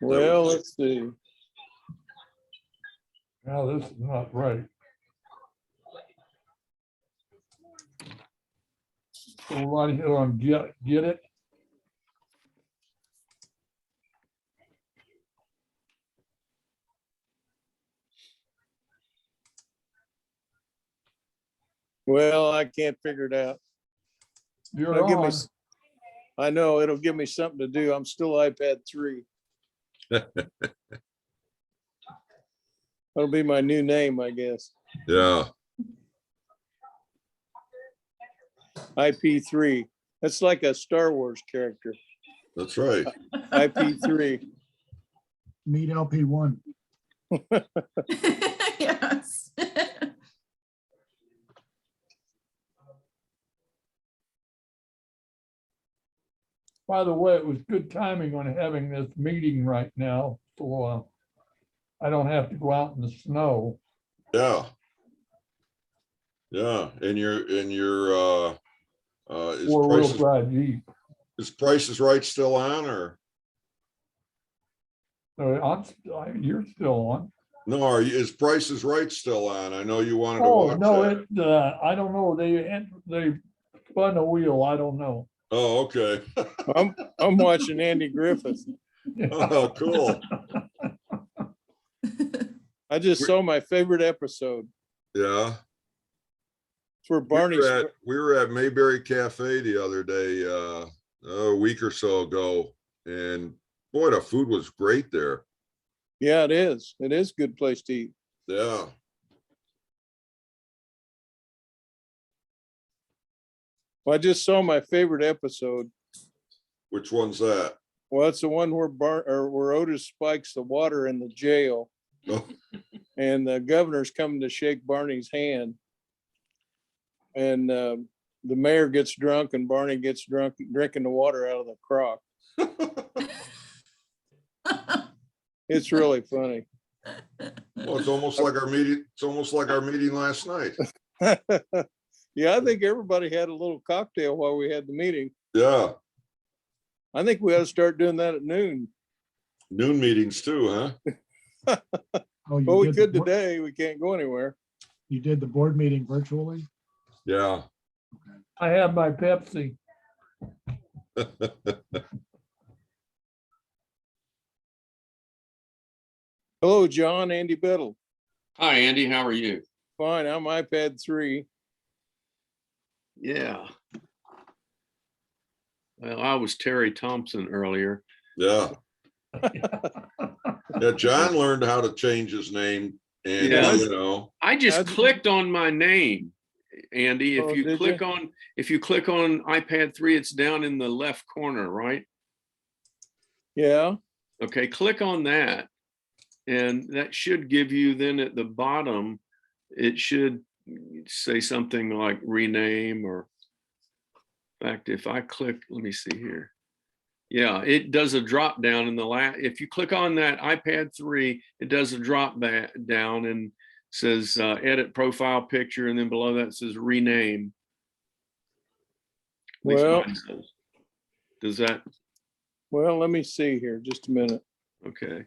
Well, let's see. Now this is not right. So right here on get it. Well, I can't figure it out. You're It'll give me, on. I know it'll give me something to do. I'm still iPad 3. That'll be my new name, I guess. Yeah. IP3. That's like a Star Wars character. That's right. IP3. Meet LP1. Yes. By the way, it was good timing on having this meeting right now, so I don't have to go out in the snow. Yeah. Yeah. And your Four-wheel drive Jeep. is Price is Right still on, or You're still on. no? Is Price is Right still on? I know you wanted to Oh, watch no, that. I don't know. They spun a wheel. I don't know. Oh, okay. I'm watching Andy Griffith. Oh, cool. I just saw my favorite episode. Yeah. It's where Barney's. We were at Mayberry Cafe the other day, a week or so ago, and boy, the food was great there. Yeah, it is. It is a good place to eat. Yeah. Well, I just saw my favorite episode. Which one's that? Well, it's the one where Otis spikes the water in the jail, Oh, and the governor's coming to shake Barney's hand, and the mayor gets drunk, and Barney gets drunk drinking the water out of the crock. It's really funny. well, it's almost like our meeting. It's almost like our meeting last night. Yeah, I think everybody had a little cocktail while we had the meeting. Yeah. I think we ought to start doing that at noon. Noon meetings too, huh? Oh, you Well, we did could the board- today. We can't go anywhere. You did the board meeting virtually? Yeah. I have my Pepsi. Hello, John. Andy Biddle. Hi, Andy. How are you? Fine. I'm iPad 3. Yeah. Well, I was Terry Thompson earlier. Yeah. Yeah. John learned how to change his name, and Yeah. you know. I just How'd you- clicked on my name, Andy. If Oh, you did click you? on iPad 3, it's down in the left corner, right? Yeah. Okay, click on that. And that should give you then at the bottom, it should say something like rename, or in fact, if I click, let me see here. Yeah, it does a drop down in the if you click on that iPad 3, it does a drop down and says edit profile picture, and then below that says rename. At least Well- mine says. Does that? Well, let me see here. Just a minute. Okay.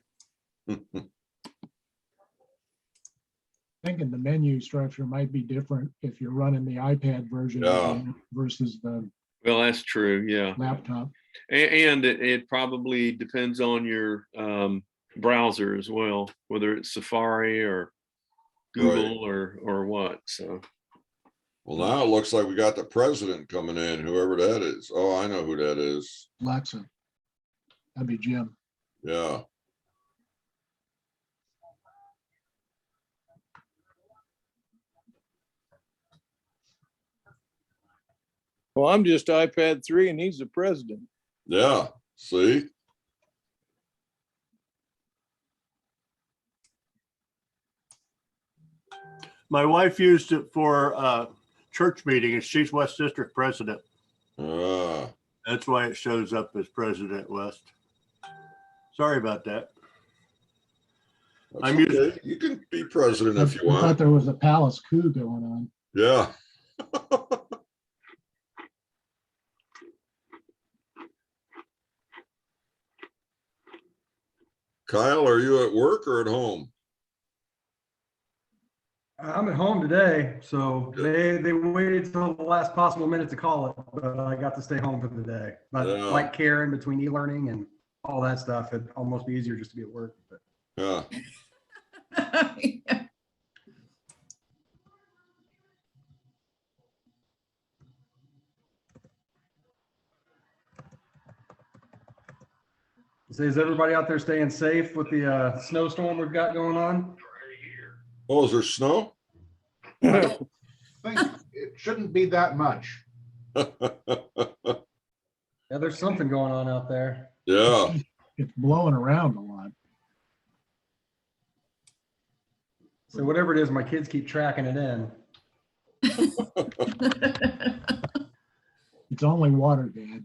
Thinking the menu structure might be different if you're running the iPad version Yeah. versus the Well, that's true. Yeah. laptop. And it probably depends on your browser as well, whether it's Safari or Google or what. So Well, now it looks like we got the president coming in, whoever that is. Oh, I know who that is. Alexa. That'd be Jim. Yeah. Well, I'm just iPad 3 and he's the president. Yeah. See? My wife used it for church meetings. She's West District president. Ah. That's why it shows up as President West. Sorry about that. That's I'm using- okay. You can be president if you I thought want. there was a palace coup going on. Yeah. Kyle, are you at work or at home? I'm at home today, so they waited till the last possible minute to call it, but I got to stay home for the day. But Yeah. like Karen, between e-learning and all that stuff, it'd almost be easier just to be at work. But Yeah. so is everybody out there staying safe with the snowstorm we've got going on? Oh, is there snow? I don't think it shouldn't be that much. Yeah, there's something going on out there. Yeah. It's blowing around a lot. So whatever it is, my kids keep tracking it in. It's only water, Dad.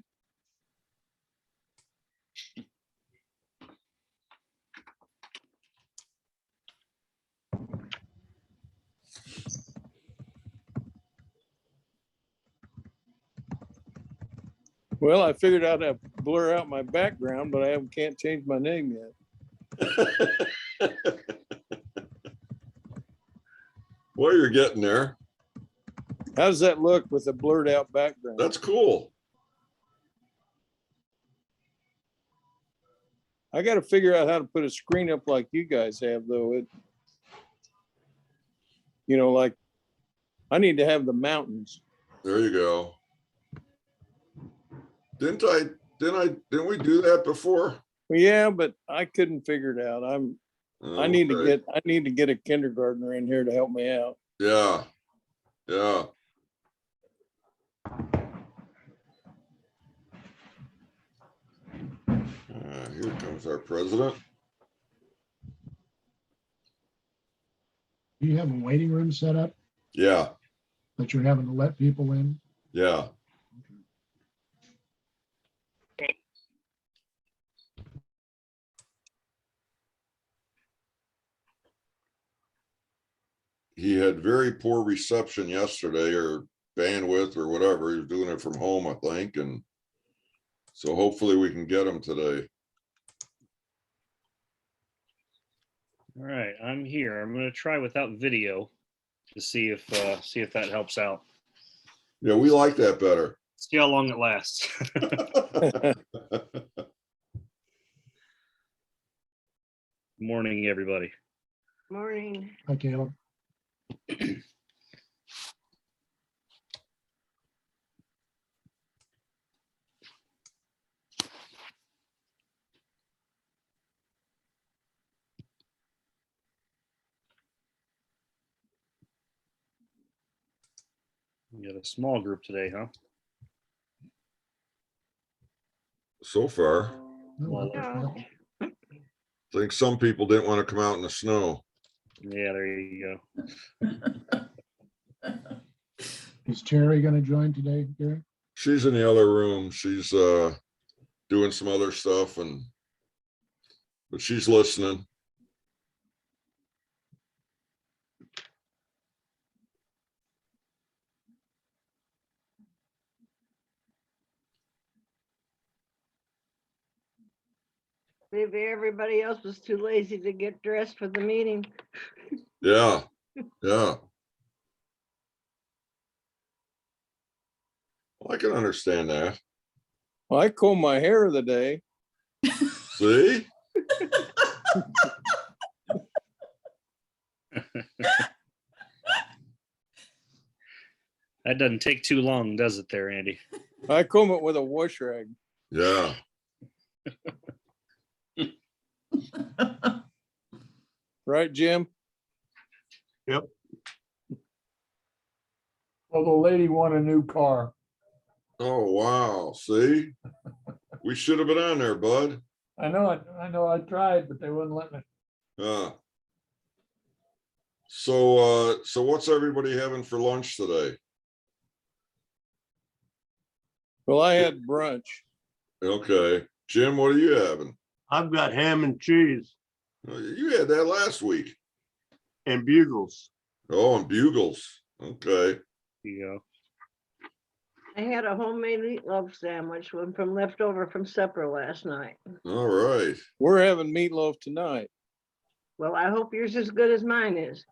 Well, I figured out how to blur out my background, but I can't change my name yet. Well, you're getting there. How does that look with a blurred out background? That's cool. I got to figure out how to put a screen up like you guys have, though. Like I need to have the mountains. There you go. Didn't we do that before? Well, yeah, but I couldn't figure it out. I need to Okay. get a kindergartner in here to help me out. Yeah. Yeah. Here comes our president. Do you have a waiting room set up Yeah. that you're having to let people in? Yeah. He had very poor reception yesterday, or bandwidth or whatever. He was doing it from home, I think. And so hopefully we can get him today. All right, I'm here. I'm going to try without video to see if that helps out. Yeah, we like that better. See how long it lasts. Morning, everybody. Morning. Hi, Caleb. We got a small group today, huh? So far, No, No. I think some people didn't want to come out in the snow. Yeah, there you go. Is Terry going to join today, Gary? She's in the other room. She's doing some other stuff, but she's listening. Maybe everybody else was too lazy to get dressed for the meeting. Yeah. Yeah. Well, I can understand that. Well, I comb my hair the day. See? That doesn't take too long, does it there, Andy? I comb it with a wash rag. Yeah. Right, Jim? Well, the lady won a new car. Oh, wow. See? We should have been on there, bud. I know I tried, but they wouldn't let me. So what's everybody having for lunch today? Well, I had brunch. Okay. Jim, what are you having? I've got ham and cheese You had that last week. and bugles. Oh, and bugles. Okay. There you go. I had a homemade meatloaf sandwich from leftover from supper last night. All right. We're having meatloaf tonight. Well, I hope yours is as good as mine is.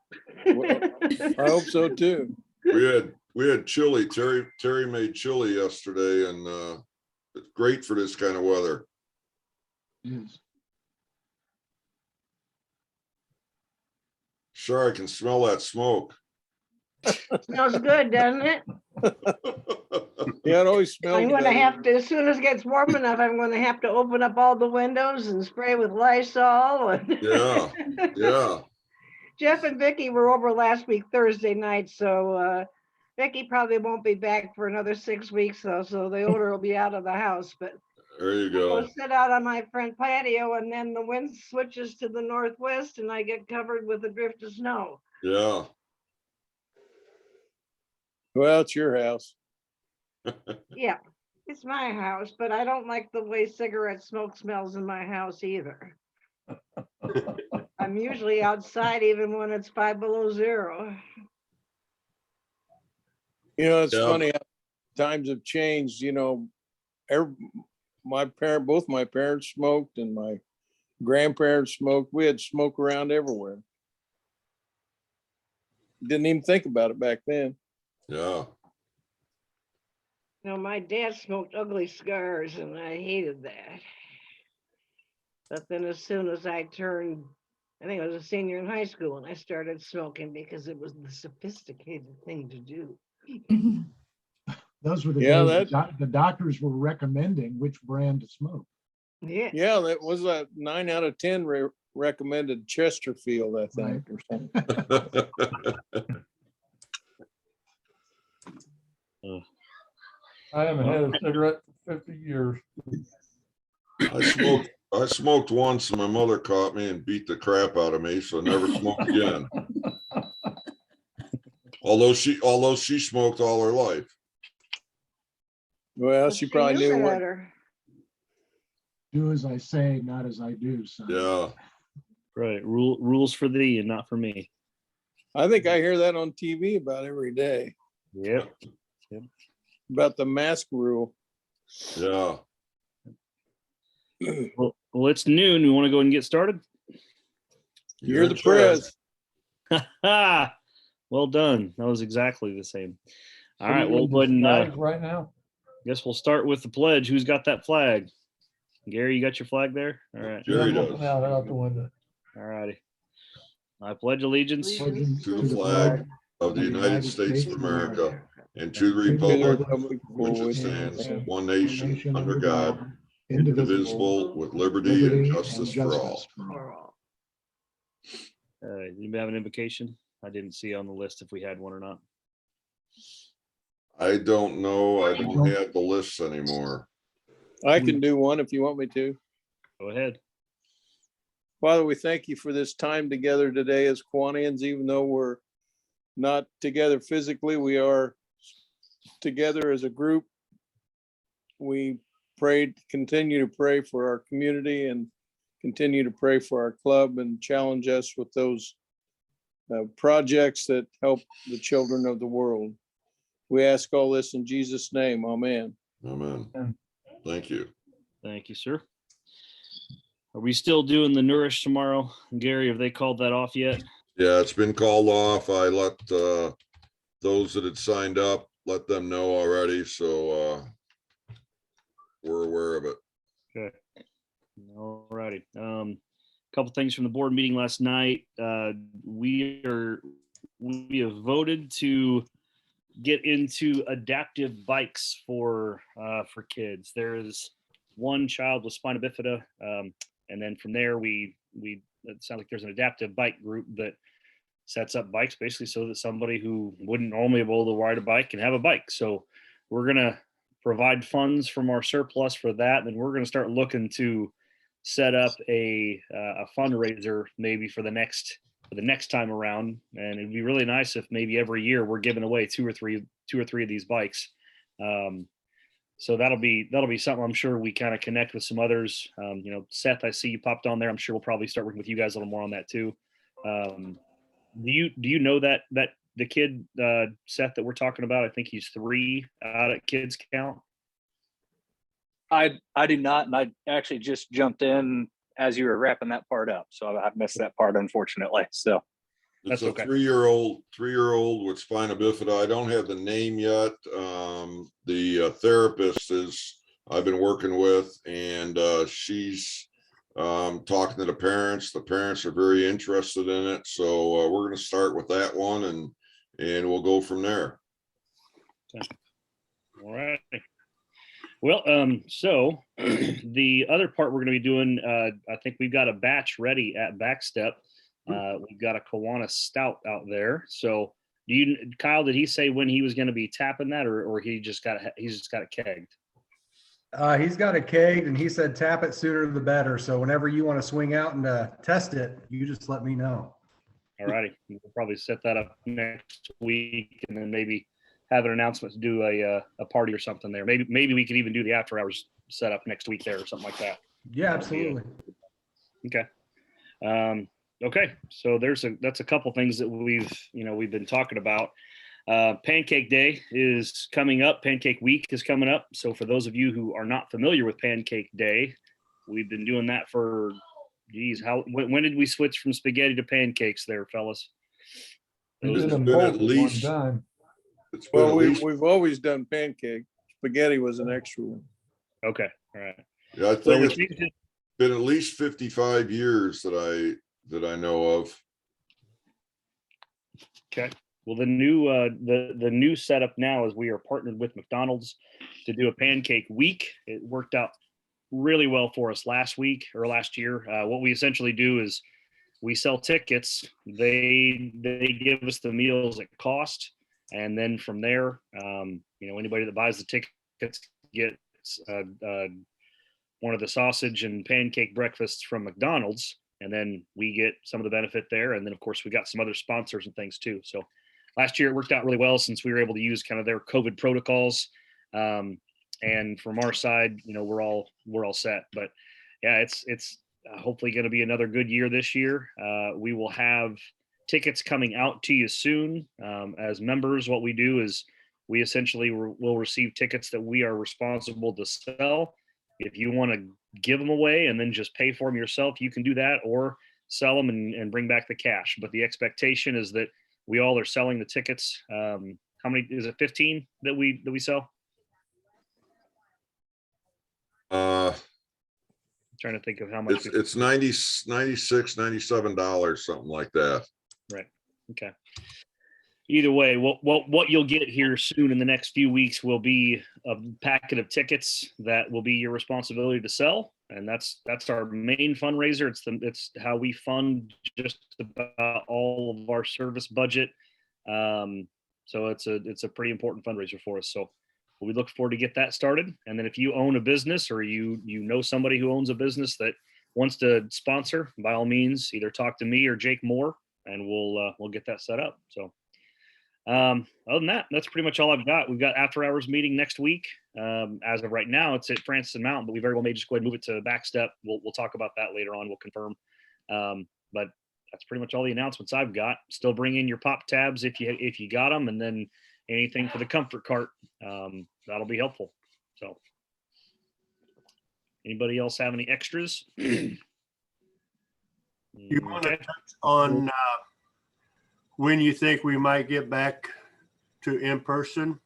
Well, I hope so too. We had chili. Terry made chili yesterday, and it's great for this kind of weather. Yes. Sure, I can smell that smoke. Smells good, doesn't it? Yeah, it always smells I'm gonna better. have to, as soon as it gets warm enough, I'm gonna have to open up all the windows and spray with Lysol and. Yeah, yeah. Jeff and Vicky were over last week, Thursday night, so Vicky probably won't be back for another 6 weeks though, so the odor will be out of the house, but There you I'll go. sit out on my front patio and then the wind switches to the northwest and I get covered with a drift of snow. Yeah. Well, it's your house. Yeah, it's my house, but I don't like the way cigarette smoke smells in my house either. I'm usually outside even when it's 5 below zero. You know, it's Yeah. funny how times have changed, you know. Both my parents smoked and my grandparents smoked. We had smoke around everywhere. Didn't even think about it back then. Yeah. No, my dad smoked ugly cigars and I hated that. But then as soon as I turned, I think I was a senior in high school and I started smoking because it was the sophisticated thing to do. Those were the Yeah, days the doctors were recommending which brand to smoke. Yeah. Yeah, that was a 9 out of 10 recommended Chesterfield, I think, or something. I haven't had a cigarette for 50 years. I smoked once and my mother caught me and beat the crap out of me, so I never smoked again. Although she smoked all her life. Well, she probably knew what. better. Do as I say, not as I do. Son. Yeah. Right. Rules for thee and not for me. I think I hear that on TV about every day, Yep. about the mask rule. Yeah. Well, it's noon. We want to go and get started. You're the in charge. prez. Well done. That was exactly the same. All So right. we're Well, in go ahead and disguise right now. guess we'll start with the pledge. Who's got that flag? Gary, you got your flag there? All right. Jerry Yeah, I'm does. looking out the window. All righty. I pledge allegiance Allegiance To the flag of the United States of America and to the To the republic republic for which it which stands, it one nation, under God, indivisible, with liberty and justice for all. For all. Anybody have an invocation? I didn't see on the list if we had one or not. I don't know. I don't have the lists anymore. I can do one if you want me to. Go ahead. Father, we thank you for this time together today as Kiwanians, even though we're not together physically, we are together as a group. We continue to pray for our community and continue to pray for our club and challenge us with those projects that help the children of the world. We ask all this in Jesus' name. Amen. Amen. Thank you. Thank you, sir. Are we still doing the Nourish tomorrow? Gary, have they called that off yet? Yeah, it's been called off. I let those that had signed up, let them know already. So we're aware of it. Okay. All righty. Couple things from the board meeting last night. We have voted to get into adaptive bikes for kids. There is one child with spina bifida, and then from there it sounds like there's an adaptive bike group that sets up bikes basically so that somebody who wouldn't normally be able to ride a bike can have a bike. So we're gonna provide funds from our surplus for that, and then we're gonna start looking to set up a fundraiser maybe for the next time around. And it'd be really nice if maybe every year we're giving away two or three of these bikes. So that'll be something. I'm sure we kind of connect with some others. Seth, I see you popped on there. I'm sure we'll probably start working with you guys a little more on that too. Do you know that the kid Seth that we're talking about? I think he's 3 out at kids count. I do not, and I actually just jumped in as you were wrapping that part up, so I missed that part, unfortunately. So It's That's a okay. 3-year-old with spina bifida. I don't have the name yet. The therapist I've been working with, and she's talking to the parents. The parents are very interested in it. So we're going to start with that one, and we'll go from there. All right. Well, so the other part we're going to be doing, I think we've got a batch ready at Backstep. We've got a Kiwanis Stout out there. So Kyle, did he say when he was going to be tapping that, or he's just got it kegged? He's got it kegged, and he said tap it sooner the better. So whenever you want to swing out and test it, you just let me know. All righty. We'll probably set that up next week, and then maybe have an announcement to do a party or something there. Maybe we could even do the after hours setup next week there or something like that. Yeah, absolutely. Okay. Okay. So that's a couple things that we've been talking about. Pancake Day is coming up. Pancake Week is coming up. So for those of you who are not familiar with Pancake Day, we've been doing that for, when did we switch from spaghetti to pancakes there, fellas? We It's did them been both at at least- one time. It's been Well, at least, we've always done pancake. Spaghetti was an extra one. Okay. All right. yeah, I So think which it's means been at least 55 years that I know of. okay. Well, the new setup now is we are partnered with McDonald's to do a pancake week. It worked out really well for us last year. What we essentially do is we sell tickets. They give us the meals at cost, and then from there, anybody that buys the tickets gets one of the sausage and pancake breakfasts from McDonald's, and then we get some of the benefit there. And then of course we got some other sponsors and things too. So last year it worked out really well since we were able to use kind of their COVID protocols. And from our side, we're all set. But yeah, it's hopefully going to be another good year this year. We will have tickets coming out to you soon. As members, what we do is we essentially will receive tickets that we are responsible to sell. If you want to give them away and then just pay for them yourself, you can do that, or sell them and bring back the cash. But the expectation is that we all are selling the tickets. How many is it? 15 that we sell? I'm trying to think of how much. It's $96, $97, something like that. Right. Okay. Either way, what you'll get here soon in the next few weeks will be a packet of tickets that will be your responsibility to sell, and that's our main fundraiser. It's how we fund just about all of our service budget. So it's a pretty important fundraiser for us. So we look forward to get that started. And then if you own a business, or you know somebody who owns a business that wants to sponsor, by all means, either talk to me or Jake Moore, and we'll get that set up. So other than that, that's pretty much all I've got. We've got after hours meeting next week. As of right now, it's at Francis and Mountain, but we very well may just go ahead and move it to Backstep. We'll talk about that later on. We'll confirm. But that's pretty much all the announcements I've got. Still bring in your pop tabs if you got them, and then anything for the comfort cart. That'll be helpful. So anybody else have any extras? You want to touch on when you think we might get back to in person?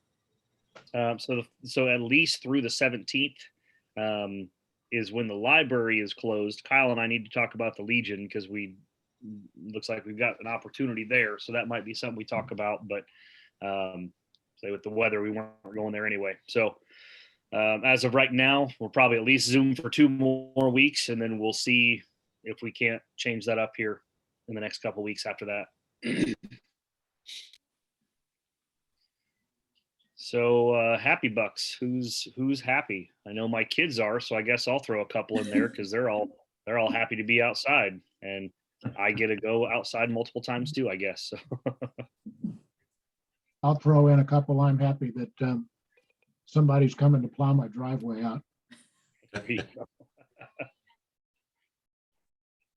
So at least through the 17th is when the library is closed. Kyle and I need to talk about the Legion, because looks like we've got an opportunity there. So that might be something we talk about, but say with the weather, we weren't going there anyway. So as of right now, we'll probably at least Zoom for 2 more weeks, and then we'll see if we can't change that up here in the next couple of weeks after that. So happy bucks, who's happy? I know my kids are, so I guess I'll throw a couple in there, because they're all happy to be outside, and I get to go outside multiple times too, I guess. So I'll throw in a couple. I'm happy that somebody's coming to plow my driveway out.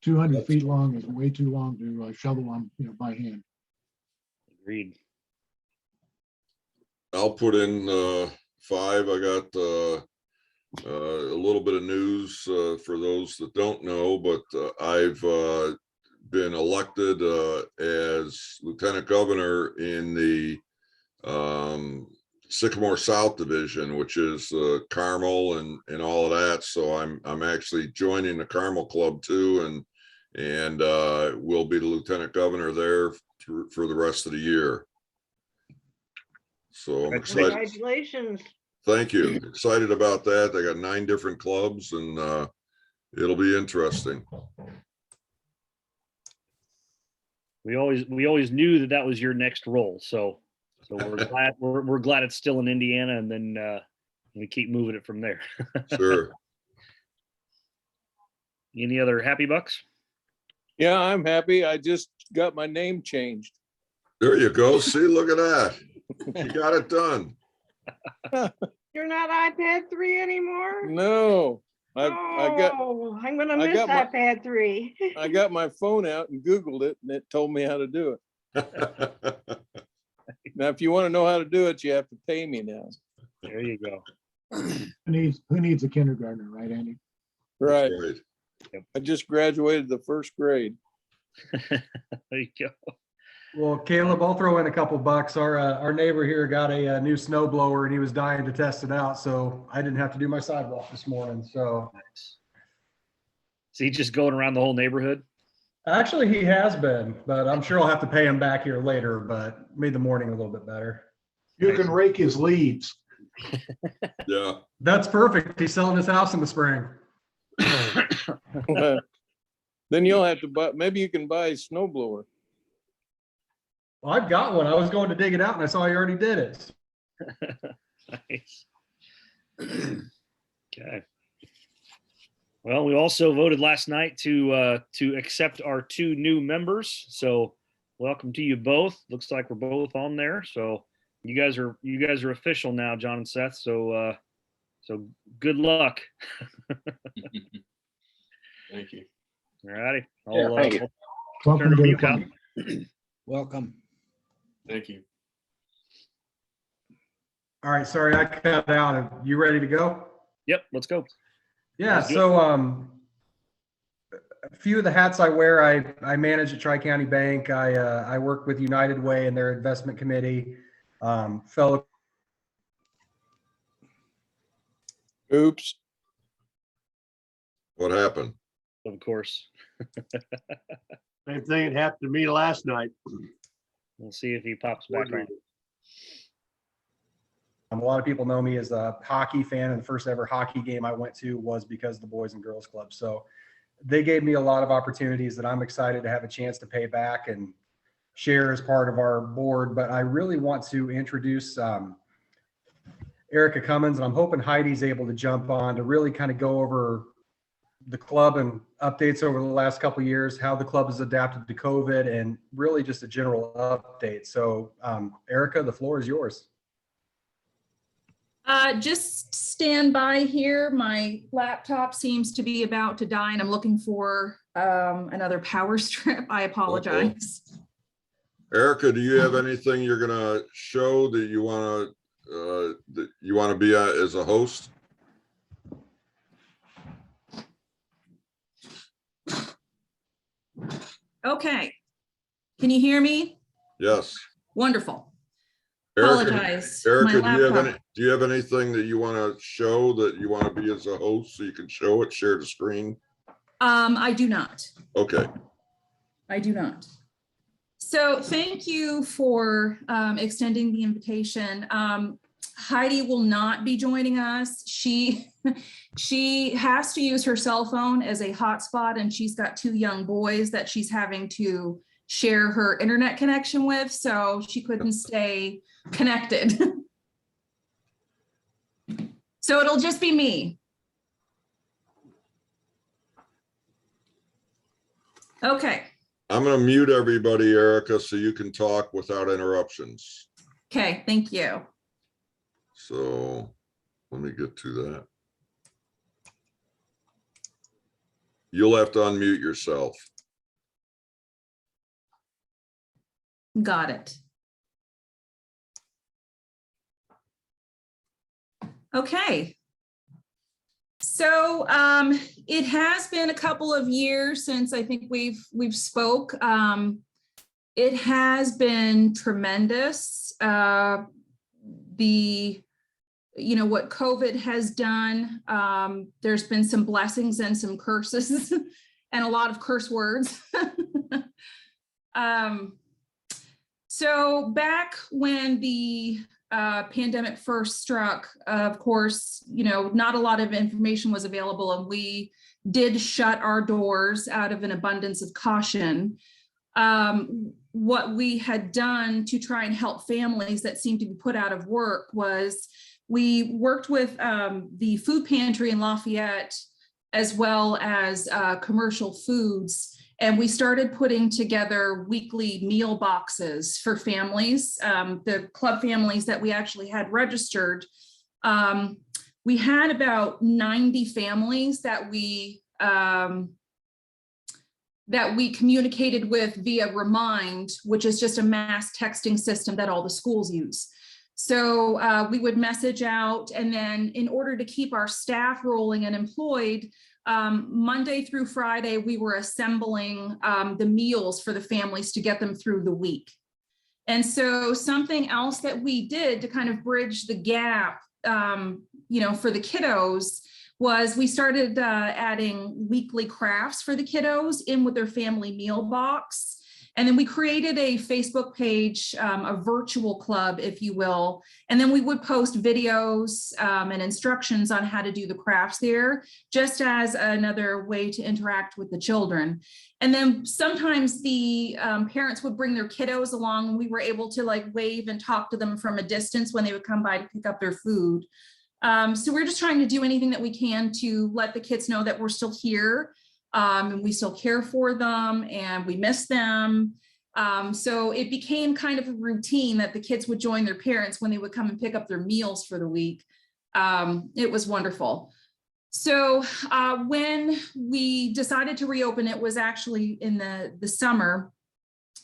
200 feet long is way too long to shovel on, by hand. Agreed. I'll put in 5. I got a little bit of news for those that don't know, but I've been elected as Lieutenant Governor in the Sycamore South Division, which is Carmel and all of that. So I'm actually joining the Carmel Club too, and will be the Lieutenant Governor there for the rest of the year. So I'm excited. Congratulations. Thank you. Excited about that. They got 9 different clubs, and it'll be interesting. We always knew that was your next role. So we're glad it's still in Indiana, and then we keep moving it from there. Sure. Any other happy bucks? Yeah, I'm happy. I just got my name changed. There you go. See, look at that. You got it done. You're not iPad 3 anymore? No, I got Oh, I'm gonna I miss got my- iPad 3. I got my phone out and Googled it, and it told me how to do it. Now, if you want to know how to do it, you have to pay me now. There you go. Who needs a kindergartner, right, Andy? Right. Right. I just graduated the 1st grade. There you go. Well, Caleb, I'll throw in a couple bucks. Our neighbor here got a new snow blower and he was dying to test it out. So I didn't have to do my sidewalk this morning. So Nice. So he's just going around the whole neighborhood? actually he has been, but I'm sure I'll have to pay him back here later, but made the morning a little bit better. You can rake his leaves. Yeah. That's perfect. He's selling his house in the spring. Then you'll have to buy, maybe you can buy a snow blower. Well, I've got one. I was going to dig it out and I saw he already did it. Nice. Okay. Well, we also voted last night to accept our 2 new members. So welcome to you both. Looks like we're both on there. So you guys are official now, John and Seth. So so good luck. Thank you. All righty. Thank you. I'll turn Welcome it over to to the you, Kyle. club. Welcome. Thank you. All right. Sorry, I cut out. Are you ready to go? Yep, let's go. Yeah, Let's do it. so a few of the hats I wear, I manage at Tri-County Bank. I work with United Way and their investment committee. Fellow Oops. What happened? Of course. Same thing that happened to me last night. We'll see if he pops back on. a lot of people know me as a hockey fan, and the first ever hockey game I went to was because of the Boys and Girls Club. So they gave me a lot of opportunities that I'm excited to have a chance to pay back and share as part of our board. But I really want to introduce Erica Cummins, and I'm hoping Heidi's able to jump on to really kind of go over the club and updates over the last couple of years, how the club has adapted to COVID, and really just a general update. So Erica, the floor is yours. Just stand by here. My laptop seems to be about to die and I'm looking for another power strip. I apologize. Erica, do you have anything you're gonna show that you wanna be as a host? Okay. Can you hear me? Yes. Wonderful. Erica, Apologize. Erica, My do laptop. you have anything that you want to show that you want to be as a host so you can show it, share the screen? I do not. Okay. I do not. So thank you for extending the invitation. Heidi will not be joining us. She has to use her cell phone as a hotspot, and she's got 2 young boys that she's having to share her internet connection with, so she couldn't stay connected. So it'll just be me. Okay. I'm going to mute everybody, Erica, so you can talk without interruptions. Okay, thank you. So let me get to that. You'll have to unmute yourself. Got it. Okay. So it has been a couple of years since I think we've spoke. It has been tremendous. What COVID has done. There's been some blessings and some curses and a lot of curse words. So back when the pandemic first struck, of course, not a lot of information was available, and we did shut our doors out of an abundance of caution. What we had done to try and help families that seemed to be put out of work was we worked with the food pantry in Lafayette, as well as commercial foods. And we started putting together weekly meal boxes for families, the club families that we actually had registered. We had about 90 families that we communicated with via Remind, which is just a mass texting system that all the schools use. So we would message out, and then in order to keep our staff rolling and employed, Monday through Friday, we were assembling the meals for the families to get them through the week. And so something else that we did to kind of bridge the gap, for the kiddos, was we started adding weekly crafts for the kiddos in with their family meal box. And then we created a Facebook page, a virtual club, if you will. And then we would post videos and instructions on how to do the crafts there, just as another way to interact with the children. And then sometimes the parents would bring their kiddos along, and we were able to wave and talk to them from a distance when they would come by to pick up their food. So we're just trying to do anything that we can to let the kids know that we're still here. And we still care for them, and we miss them. So it became kind of a routine that the kids would join their parents when they would come and pick up their meals for the week. It was wonderful. So when we decided to reopen, it was actually in the summer.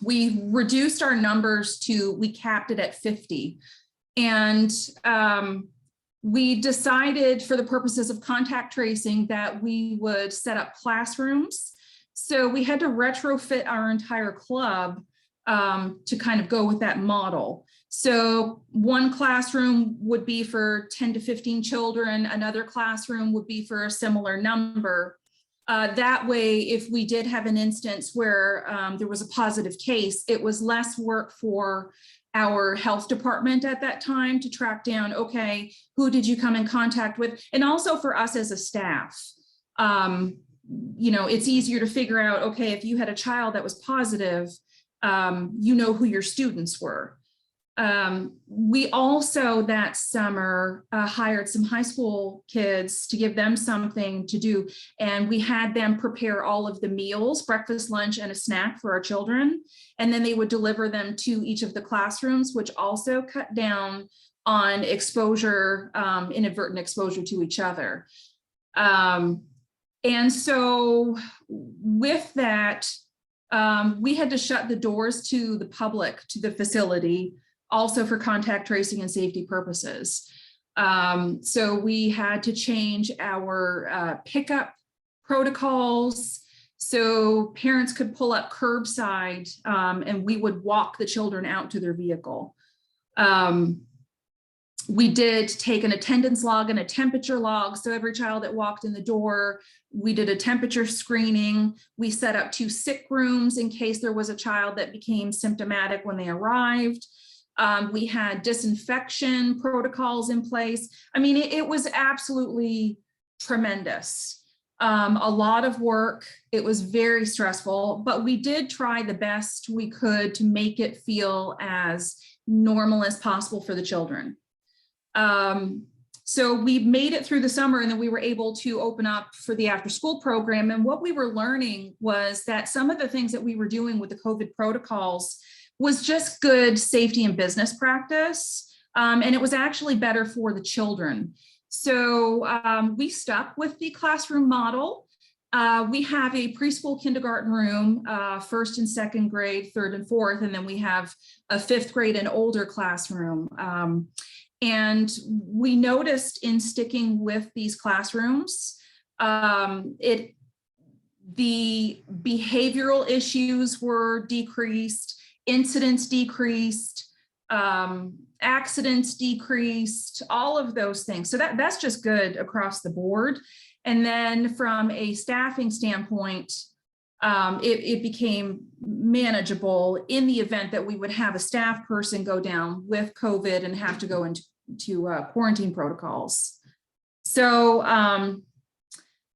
We reduced our numbers we capped it at 50. And we decided, for the purposes of contact tracing, that we would set up classrooms. So we had to retrofit our entire club to kind of go with that model. So one classroom would be for 10 to 15 children. Another classroom would be for a similar number. That way, if we did have an instance where there was a positive case, it was less work for our health department at that time to track down, okay, who did you come in contact with? And also for us as a staff, it's easier to figure out, okay, if you had a child that was positive, who your students were. We also that summer hired some high school kids to give them something to do. And we had them prepare all of the meals, breakfast, lunch, and a snack for our children. And then they would deliver them to each of the classrooms, which also cut down on exposure, inadvertent exposure to each other. And so with that, we had to shut the doors to the public, to the facility, also for contact tracing and safety purposes. So we had to change our pickup protocols so parents could pull up curbside and we would walk the children out to their vehicle. We did take an attendance log and a temperature log. So every child that walked in the door, we did a temperature screening. We set up 2 sick rooms in case there was a child that became symptomatic when they arrived. We had disinfection protocols in place. I mean, it was absolutely tremendous. A lot of work. It was very stressful, but we did try the best we could to make it feel as normal as possible for the children. So we made it through the summer, and then we were able to open up for the after school program. And what we were learning was that some of the things that we were doing with the COVID protocols was just good safety and business practice. And it was actually better for the children. So we stuck with the classroom model. We have a preschool kindergarten room, 1st and 2nd grade, 3rd and 4th, and then we have a 5th grade and older classroom. And we noticed in sticking with these classrooms, the behavioral issues were decreased, incidents decreased, accidents decreased, all of those things. So that's just good across the board. And then from a staffing standpoint, it became manageable in the event that we would have a staff person go down with COVID and have to go into quarantine protocols. So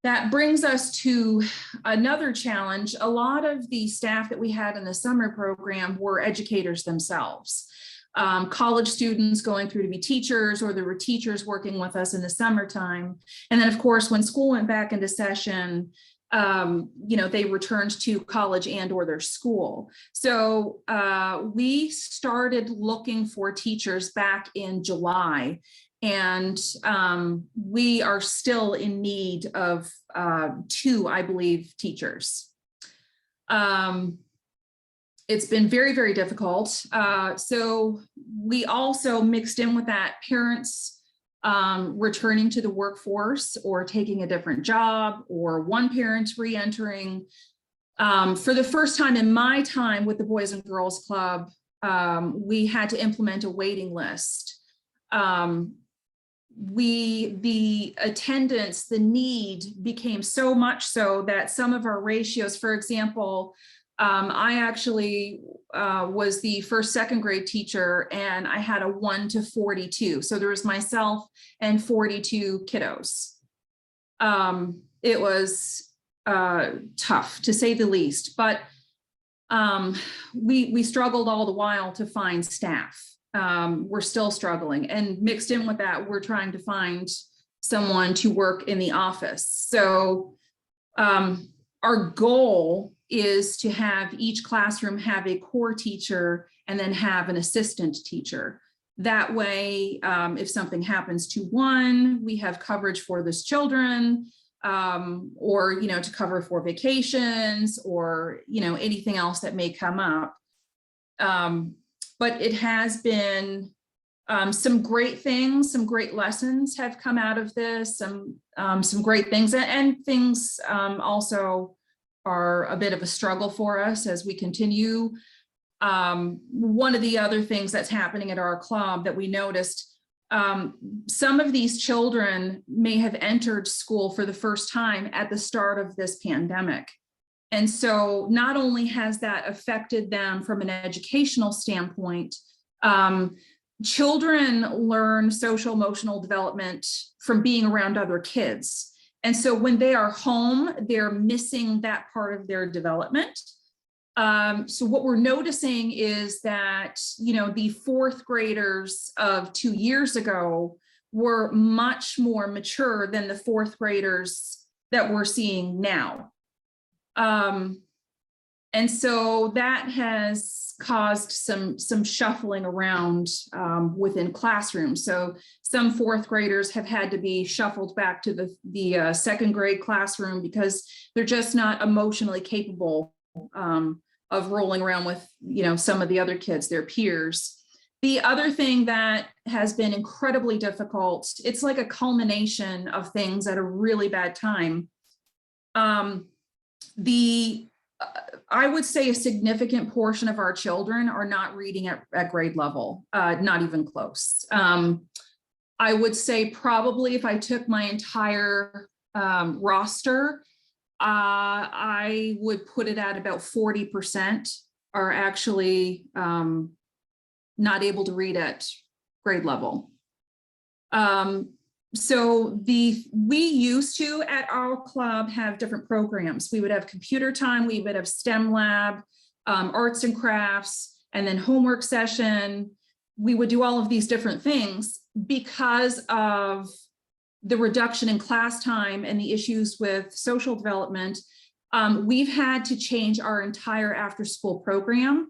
that brings us to another challenge. A lot of the staff that we had in the summer program were educators themselves. College students going through to be teachers, or there were teachers working with us in the summertime. And then of course, when school went back into session, they returned to college and or their school. So we started looking for teachers back in July, and we are still in need of 2, I believe, teachers. It's been very, very difficult. So we also mixed in with that parents returning to the workforce or taking a different job, or one parent re-entering. For the first time in my time with the Boys and Girls Club, we had to implement a waiting list. The attendance, the need became so much so that some of our ratios, for example, I actually was the second grade teacher, and I had a 1-42. So there was myself and 42 kiddos. It was tough, to say the least, but we struggled all the while to find staff. We're still struggling, and mixed in with that, we're trying to find someone to work in the office. So our goal is to have each classroom have a core teacher and then have an assistant teacher. That way, if something happens to one, we have coverage for those children, or, to cover for vacations, or, anything else that may come up. But it has been some great things, some great lessons have come out of this, some great things, and things also are a bit of a struggle for us as we continue. One of the other things that's happening at our club that we noticed, some of these children may have entered school for the first time at the start of this pandemic. And so not only has that affected them from an educational standpoint, children learn social emotional development from being around other kids. And so when they are home, they're missing that part of their development. So what we're noticing is that, the 4th graders of 2 years ago were much more mature than the 4th graders that we're seeing now. And so that has caused some shuffling around within classrooms. So some 4th graders have had to be shuffled back to the 2nd grade classroom because they're just not emotionally capable of rolling around with, some of the other kids, their peers. The other thing that has been incredibly difficult, it's like a culmination of things at a really bad time. I would say a significant portion of our children are not reading at grade level, not even close. I would say probably if I took my entire roster, I would put it at about 40% are actually not able to read at grade level. So we used to at our club have different programs. We would have computer time, we would have STEM lab, arts and crafts, and then homework session. We would do all of these different things because of the reduction in class time and the issues with social development. We've had to change our entire after school program.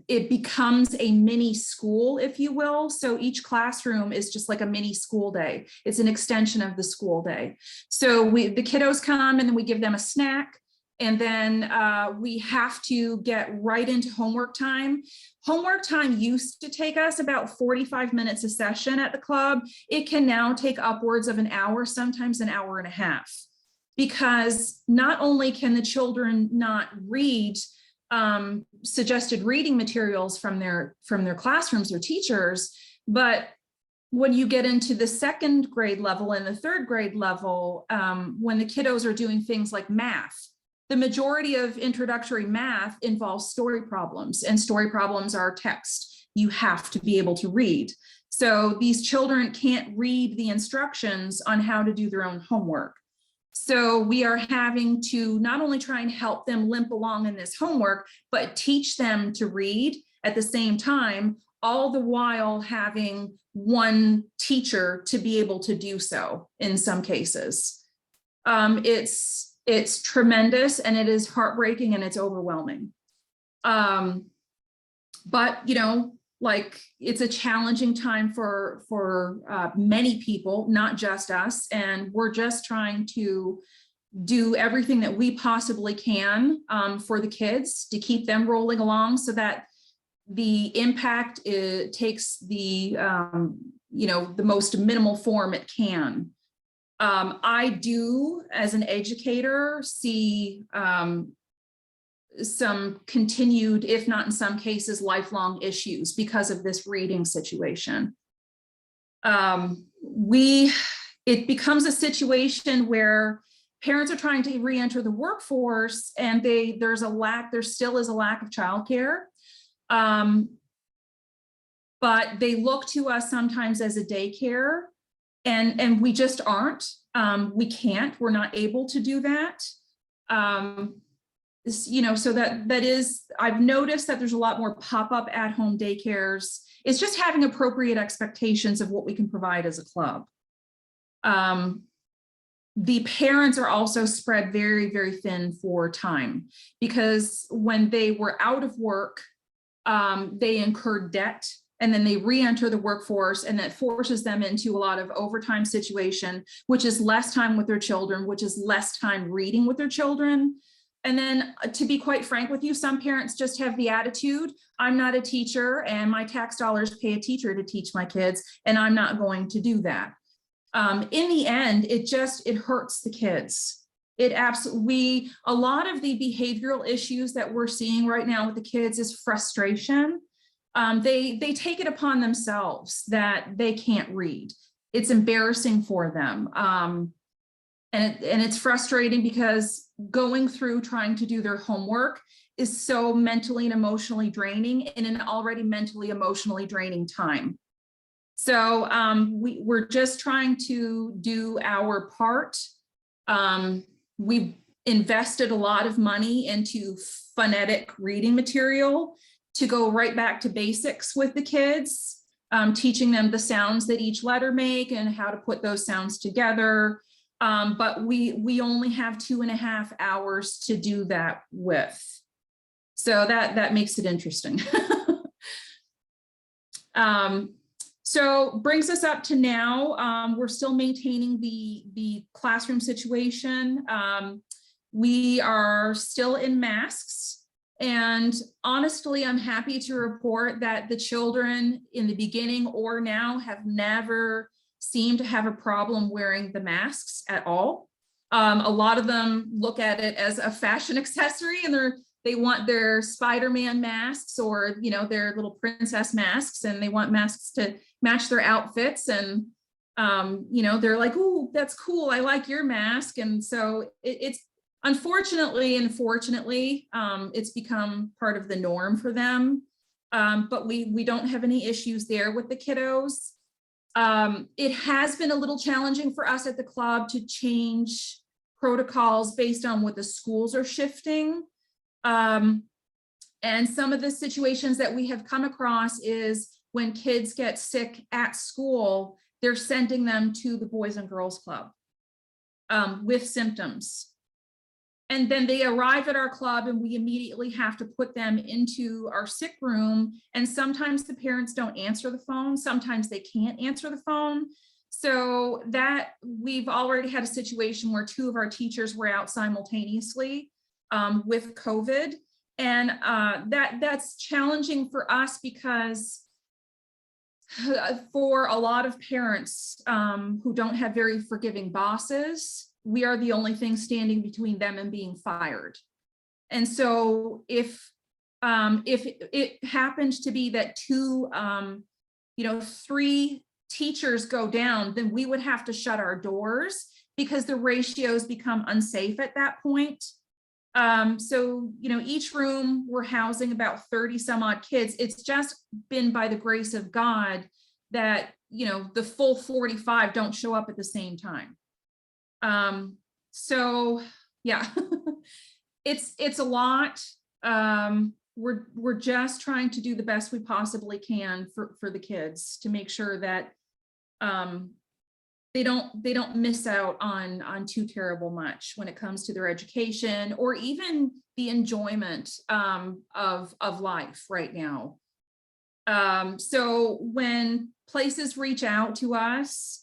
It becomes a mini school, if you will. So each classroom is just like a mini school day. It's an extension of the school day. So the kiddos come and then we give them a snack, And then we have to get right into homework time. Homework time used to take us about 45 minutes a session at the club. It can now take upwards of an hour, sometimes an hour and a half, because not only can the children not read suggested reading materials from their classrooms or teachers, but when you get into the second grade level and the third grade level, when the kiddos are doing things like math, the majority of introductory math involves story problems, and story problems are text. You have to be able to read. So these children can't read the instructions on how to do their own homework. So we are having to not only try and help them limp along in this homework, but teach them to read at the same time, all the while having one teacher to be able to do so in some cases. It's tremendous, and it is heartbreaking, and it's overwhelming. But, you know, like, it's a challenging time for many people, not just us. And we're just trying to do everything that we possibly can for the kids to keep them rolling along, so that the impact takes the, you know, the most minimal form it can. I do, as an educator, see some continued, if not in some cases, lifelong issues because of this reading situation. It becomes a situation where parents are trying to re-enter the workforce, and there still is a lack of childcare. But they look to us sometimes as a daycare, and we just aren't. We're not able to do that. You know, so that is, I've noticed that there's a lot more pop-up at-home daycares. It's just having appropriate expectations of what we can provide as a club. The parents are also spread very, very thin for time, because when they were out of work, they incurred debt, and then they re-enter the workforce, and that forces them into a lot of overtime situation, which is less time with their children, which is less time reading with their children. And then, to be quite frank with you, some parents just have the attitude, I'm not a teacher, and my tax dollars pay a teacher to teach my kids, and I'm not going to do that. In the end, it hurts the kids. A lot of the behavioral issues that we're seeing right now with the kids is frustration. They take it upon themselves that they can't read. It's embarrassing for them. And it's frustrating, because going through trying to do their homework is so mentally and emotionally draining in an already mentally, emotionally draining time. So we're just trying to do our part. We've invested a lot of money into phonetic reading material to go right back to basics with the kids, teaching them the sounds that each letter make and how to put those sounds together. But we only have 2.5 hours to do that with. So that makes it interesting. So brings us up to now. We're still maintaining the classroom situation. We are still in masks. And honestly, I'm happy to report that the children in the beginning or now have never seemed to have a problem wearing the masks at all. A lot of them look at it as a fashion accessory, and they want their Spider-Man masks, or, you know, their little princess masks, and they want masks to match their outfits. And, you know, they're like, "Ooh, that's cool. I like your mask." And so it's unfortunately and fortunately, it's become part of the norm for them. But we don't have any issues there with the kiddos. It has been a little challenging for us at the club to change protocols based on what the schools are shifting. And some of the situations that we have come across is when kids get sick at school, they're sending them to the Boys and Girls Club with symptoms. And then they arrive at our club, and we immediately have to put them into our sick room. And sometimes the parents don't answer the phone. Sometimes they can't answer the phone. So that we've already had a situation where 2 of our teachers were out simultaneously. with COVID. And that's challenging for us because for a lot of parents who don't have very forgiving bosses, we are the only thing standing between them and being fired. And so if it happens to be that 3 teachers go down, then we would have to shut our doors because the ratios become unsafe at that point. So, each room we're housing about 30 some odd kids. It's just been by the grace of God that, the full 45 don't show up at the same time. So yeah, it's a lot. We're just trying to do the best we possibly can for the kids to make sure that they don't miss out on too terrible much when it comes to their education or even the enjoyment of life right now. So when places reach out to us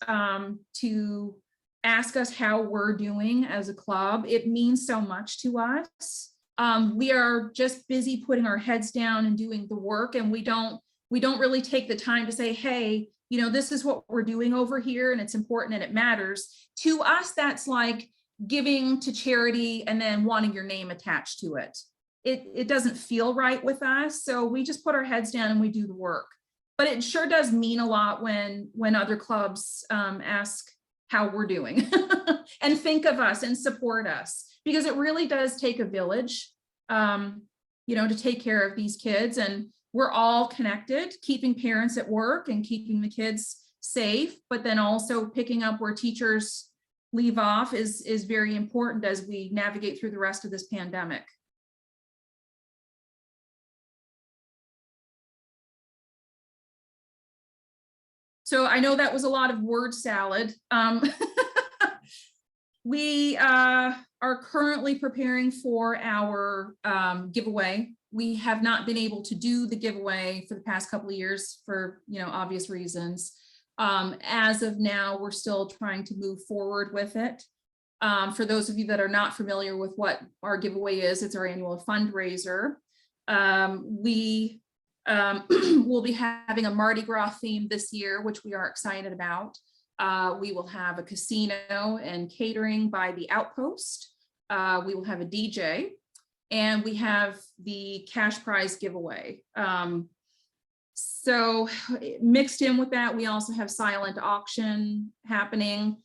to ask us how we're doing as a club, it means so much to us. We are just busy putting our heads down and doing the work, and we don't really take the time to say, hey, this is what we're doing over here and it's important and it matters. To us, that's like giving to charity and then wanting your name attached to it. It doesn't feel right with us. So we just put our heads down and we do the work. But it sure does mean a lot when other clubs ask how we're doing and think of us and support us, because it really does take a village, to take care of these kids. And we're all connected, keeping parents at work and keeping the kids safe, but then also picking up where teachers leave off is very important as we navigate through the rest of this pandemic. So I know that was a lot of word salad. We are currently preparing for our giveaway. We have not been able to do the giveaway for the past couple of years for obvious reasons. As of now, we're still trying to move forward with it. For those of you that are not familiar with what our giveaway is, it's our annual fundraiser. We will be having a Mardi Gras theme this year, which we are excited about. We will have a casino and catering by the Outpost. We will have a DJ, and we have the cash prize giveaway. So mixed in with that, we also have silent auction happening.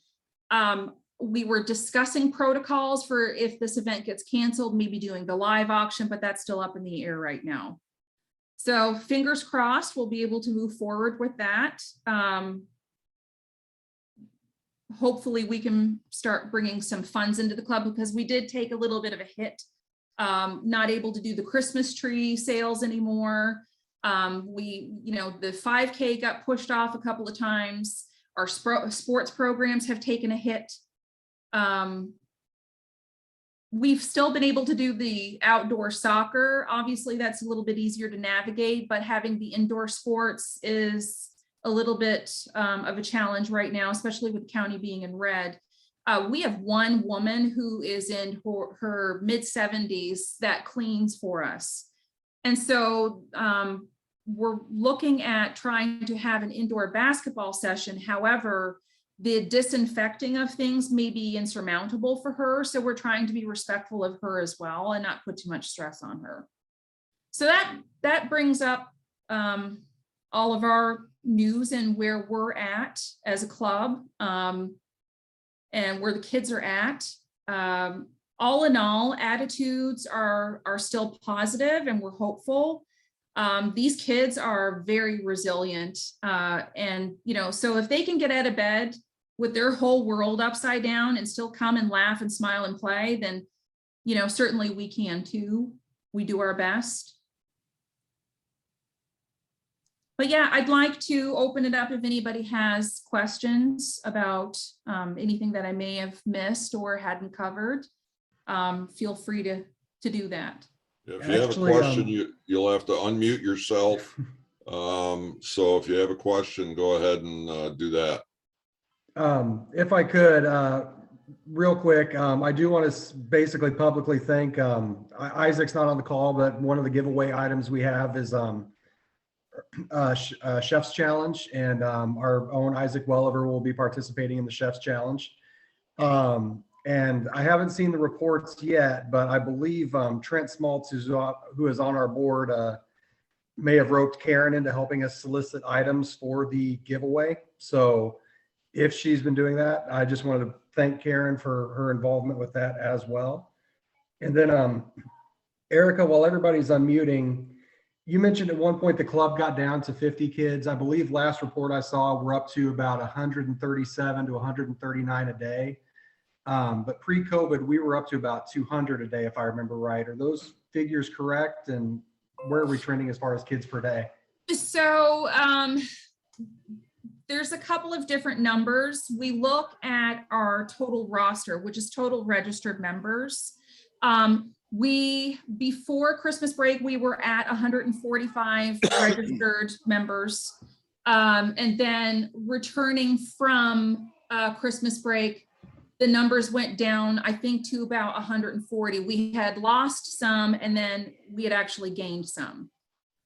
We were discussing protocols for if this event gets canceled, maybe doing the live auction, but that's still up in the air right now. So fingers crossed, we'll be able to move forward with that. Hopefully we can start bringing some funds into the club, because we did take a little bit of a hit, not able to do the Christmas tree sales anymore. The 5K got pushed off a couple of times. Our sports programs have taken a hit. We've still been able to do the outdoor soccer. Obviously, that's a little bit easier to navigate, but having the indoor sports is a little bit of a challenge right now, especially with the county being in red. We have one woman who is in her mid-70s that cleans for us. And so we're looking at trying to have an indoor basketball session. However, the disinfecting of things may be insurmountable for her. So we're trying to be respectful of her as well and not put too much stress on her. So that brings up all of our news and where we're at as a club, and where the kids are at. All in all, attitudes are still positive and we're hopeful. These kids are very resilient. And, so if they can get out of bed with their whole world upside down and still come and laugh and smile and play, then, certainly we can too. We do our best. But yeah, I'd like to open it up if anybody has questions about anything that I may have missed or hadn't covered. Feel free to do that. If you have a question, you'll have to unmute yourself. So if you have a question, go ahead and do that. If I could, real quick, I do want to basically publicly thank, Isaac's not on the call, but one of the giveaway items we have is Chef's Challenge, and our own Isaac Welliver will be participating in the Chef's Challenge. And I haven't seen the reports yet, but I believe Trent Smaltz, who is on our board, may have roped Karen into helping us solicit items for the giveaway. So if she's been doing that, I just wanted to thank Karen for her involvement with that as well. And then Erica, while everybody's unmuting, you mentioned at one point the club got down to 50 kids. I believe last report I saw, we're up to about 137 to 139 a day. But pre-COVID, we were up to about 200 a day, if I remember right. Are those figures correct? And where are we trending as far as kids per day? So there's a couple of different numbers. We look at our total roster, which is total registered members. Before Christmas break, we were at 145 registered members. And then returning from Christmas break, the numbers went down, I think, to about 140. We had lost some, and then we had actually gained some.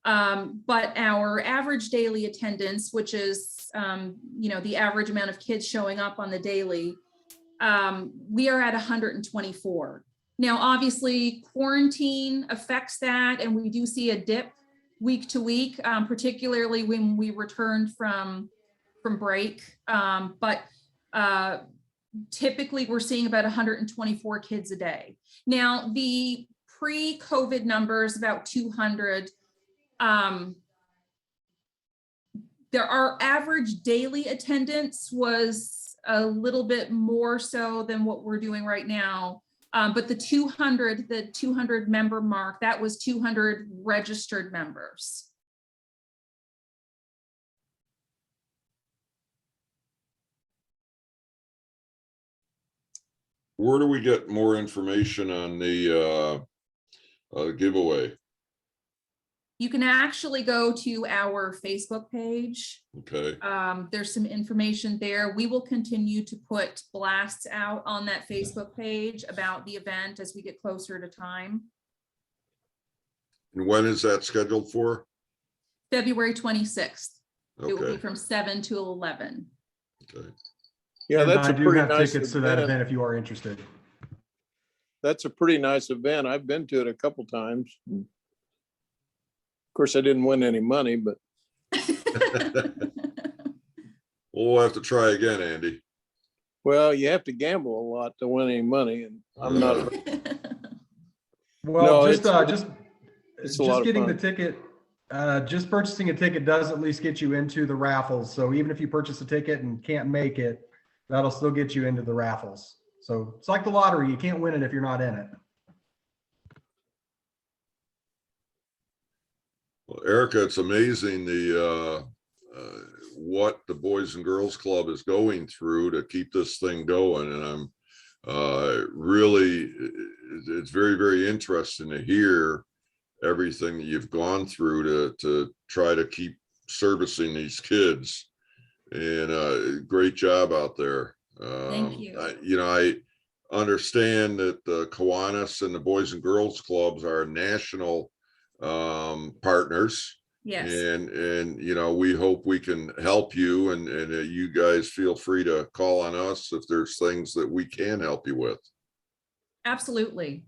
But our average daily attendance, which is, the average amount of kids showing up on the daily, we are at 124. Now, obviously, quarantine affects that, and we do see a dip week to week, particularly when we returned from break. But typically, we're seeing about 124 kids a day. Now, the pre-COVID numbers, about 200. Our average daily attendance was a little bit more so than what we're doing right now. But the 200 member mark, that was 200 registered members. Where do we get more information on the giveaway? You can actually go to our Facebook page. Okay. There's some information there. We will continue to put blasts out on that Facebook page about the event as we get closer to time. And when is that scheduled for? February 26th. Okay. It will be from 7 to 11. Okay. Yeah, And that's I a do pretty have nice tickets to that event. event if you are interested. That's a pretty nice event. I've been to it a couple times. Of course, I didn't win any money, but We'll have to try again, Andy. well, you have to gamble a lot to win any money, and I'm not. Well, No, just it's a lot of getting the fun. ticket, just purchasing a ticket does at least get you into the raffles. So even if you purchase a ticket and can't make it, that'll still get you into the raffles. So it's like the lottery. You can't win it if you're not in it. Well, Erica, it's amazing what the Boys and Girls Club is going through to keep this thing going, and I'm really, it's very, very interesting to hear everything that you've gone through to try to keep servicing these kids. And great job out there. Thank you. I understand that the Kiwanis and the Boys and Girls Clubs are national partners. Yes. And we hope we can help you, and you guys feel free to call on us if there's things that we can help you with. Absolutely.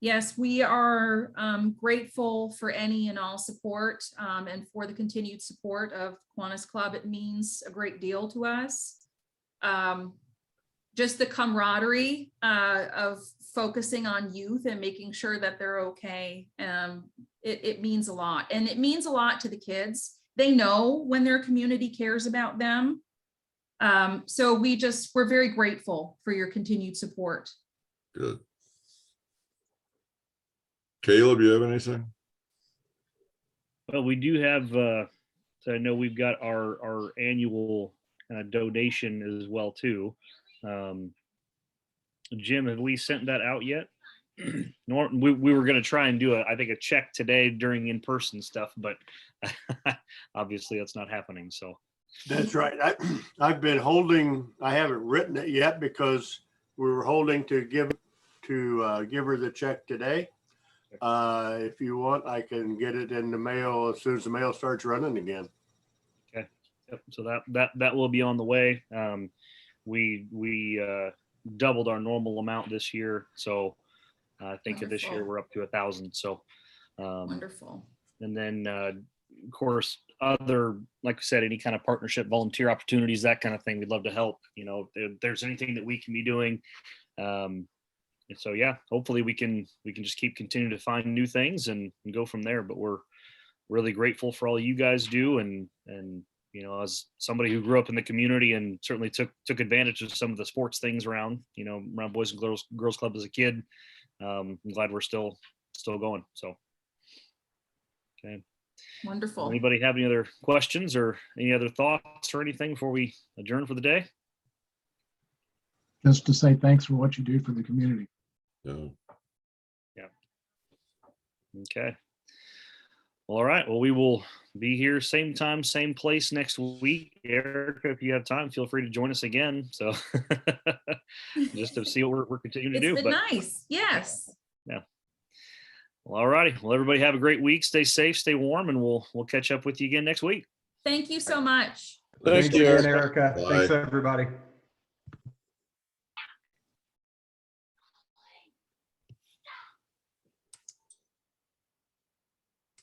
Yes, we are grateful for any and all support and for the continued support of Kiwanis Club. It means a great deal to us. Just the camaraderie of focusing on youth and making sure that they're okay. It means a lot, and it means a lot to the kids. They know when their community cares about them. So we're very grateful for your continued support. Good. Caleb, you have anything? Well, we do have, so I know we've got our annual donation as well too. Jim, have we sent that out yet? We were going to try and do I think a check today during in-person stuff, but obviously that's not happening. So That's right. I've been holding, I haven't written it yet because we were holding to give her the check today. If you want, I can get it in the mail as soon as the mail starts running again. Okay. Yep. So that will be on the way. We doubled our normal amount this year. So I think this year Wonderful. we're up to 1,000. So, Wonderful. and then, of course, other, like I said, any kind of partnership, volunteer opportunities, that kind of thing, we'd love to help. You know, if there's anything that we can be doing. And so, yeah, hopefully we can just keep continuing to find new things and go from there. But we're really grateful for all you guys do. And, you know, as somebody who grew up in the community and certainly took advantage of some of the sports things around Boys and Girls Club as a kid. I'm glad we're still going. So, okay. Wonderful. Anybody have any other questions or any other thoughts or anything before we adjourn for the day? Just to say thanks for what you do for the community. Yeah. Okay. Well, all right. Well, we will be here same time, same place next week. Erica, if you have time, feel free to join us again. So just to see what we're continuing to It's do. been nice. Yes. Yeah. Well, all righty. Well, everybody have a great week. Stay safe, stay warm, and we'll catch up with you again next week. Thank you so much. Thank you, again, Erica. Erica. Bye. Thanks, everybody.